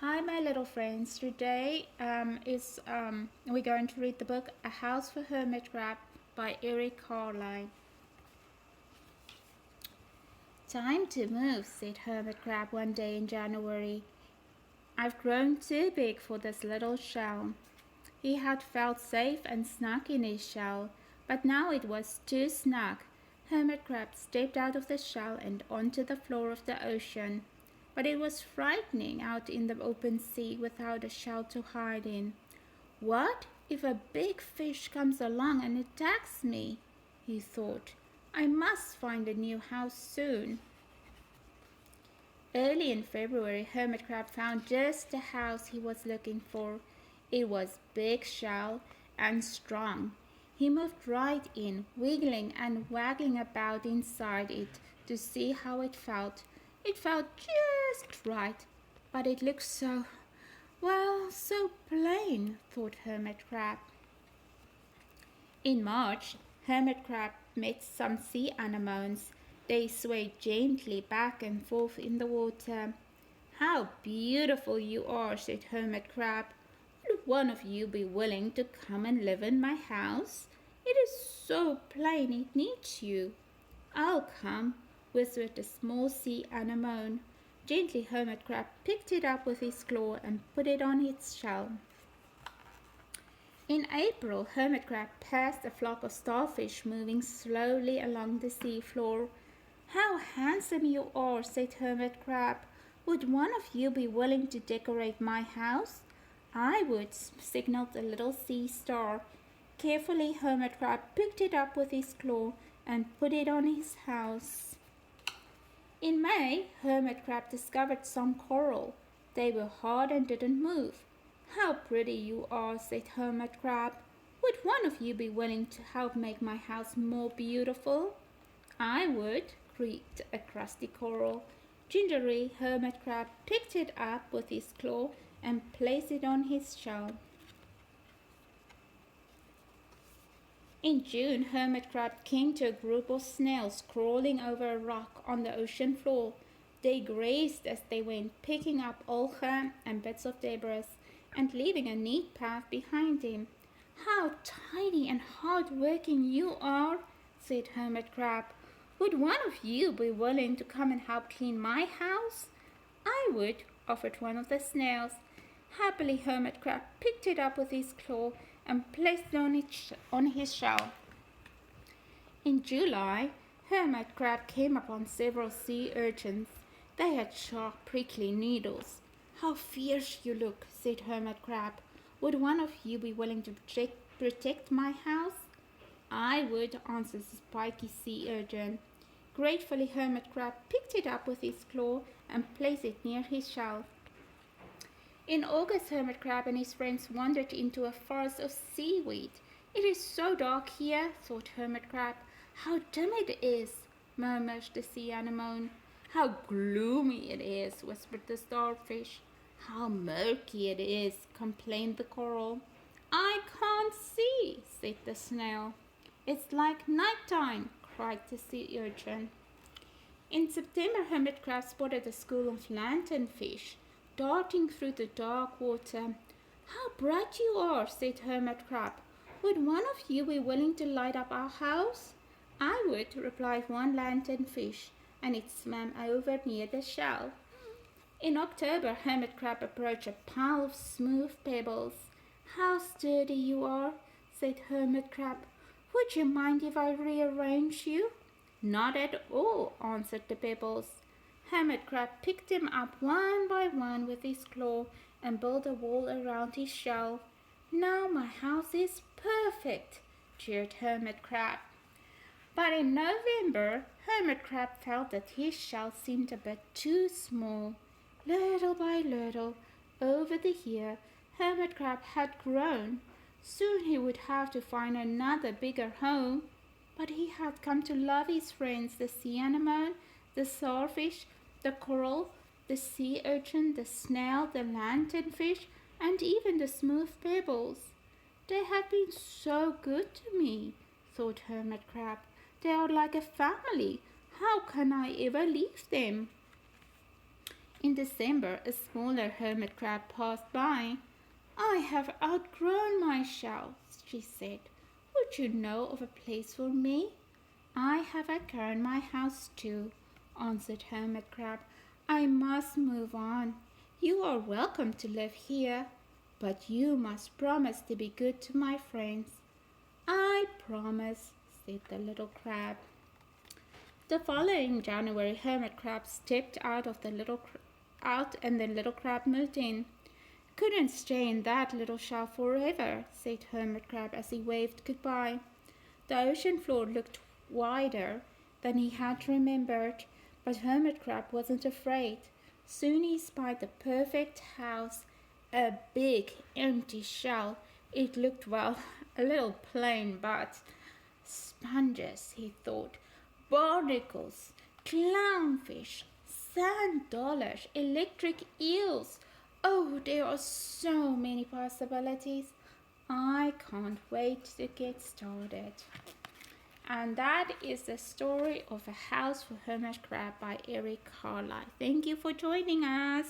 Hi, my little friends. Today is we're going to read the book A House for Hermit Crab by Eric Carline. Time to move, said Hermit Crab one day in January. I've grown too big for this little shell. He had felt safe and snug in his shell, but now it was too snug. Hermit Crab stepped out of the shell and onto the floor of the ocean. But it was frightening out in the open sea without a shell to hide in. What if a big fish comes along and attacks me? He thought. I must find a new house soon. Early in February, Hermit Crab found just the house he was looking for. It was big shell and strong. He moved right in, wiggling and waggling about inside it to see how it felt. It felt just right, but it looked so plain, thought Hermit Crab. In March, Hermit Crab met some sea anemones. They swayed gently back and forth in the water. How beautiful you are, said Hermit Crab. Would one of you be willing to come and live in my house? It is so plain it needs you. I'll come, whispered a small sea anemone. Gently Hermit Crab picked it up with his claw and put it on its shell. In April, Hermit Crab passed a flock of starfish moving slowly along the sea floor. How handsome you are, said Hermit Crab. Would one of you be willing to decorate my house? I would, signaled the little sea star. Carefully, Hermit Crab picked it up with his claw and put it on his house. In May, Hermit Crab discovered some coral. They were hard and didn't move. How pretty you are, said Hermit Crab. Would one of you be willing to help make my house more beautiful? I would, creaked a crusty coral. Gingerly, Hermit Crab picked it up with his claw and placed it on his shell. In June, Hermit Crab came to a group of snails crawling over a rock on the ocean floor. They grazed as they went, picking up algae and bits of debris and leaving a neat path behind them. How tiny and hard-working you are, said Hermit Crab. Would one of you be willing to come and help clean my house? I would, offered one of the snails. Happily, Hermit Crab picked it up with his claw and placed it on his shell. In July, Hermit Crab came upon several sea urchins. They had sharp, prickly needles. How fierce you look, said Hermit Crab. Would one of you be willing to protect my house? I would, answered the spiky sea urchin. Gratefully, Hermit Crab picked it up with his claw and placed it near his shell. In August, Hermit Crab and his friends wandered into a forest of seaweed. It is so dark here, thought Hermit Crab. How dim it is, murmured the sea anemone. How gloomy it is, whispered the starfish. How murky it is, complained the coral. I can't see, said the snail. It's like night time, cried the sea urchin. In September, Hermit Crab spotted a school of lanternfish darting through the dark water. How bright you are, said Hermit Crab. Would one of you be willing to light up our house? I would, replied one lanternfish, and it swam over near the shell. In October, Hermit Crab approached a pile of smooth pebbles. How sturdy you are, said Hermit Crab. Would you mind if I rearrange you? Not at all, answered the pebbles. Hermit Crab picked them up one by one with his claw and built a wall around his shell. Now my house is perfect, cheered Hermit Crab. But in November, Hermit Crab felt that his shell seemed a bit too small. Little by little, over the year, Hermit Crab had grown. Soon he would have to find another bigger home. But he had come to love his friends, the sea anemone, the starfish, the coral, the sea urchin, the snail, the lanternfish, and even the smooth pebbles. They have been so good to me, thought Hermit Crab. They are like a family. How can I ever leave them? In December, a smaller hermit crab passed by. I have outgrown my shell, she said. Would you know of a place for me? I have outgrown my house too, answered Hermit Crab. I must move on. You are welcome to live here, but you must promise to be good to my friends. I promise, said the little crab. The following January, Hermit Crab stepped out and the little crab moved in. Couldn't stay in that little shell forever, said Hermit Crab as he waved goodbye. The ocean floor looked wider than he had remembered, but Hermit Crab wasn't afraid. Soon he spied the perfect house, a big empty shell. It looked, well, a little plain, but sponges, he thought, barnacles, clownfish, sand dollars, electric eels. Oh, there are so many possibilities. I can't wait to get started. And that is the story of A House for Hermit Crab by Eric Carlisle. Thank you for joining us.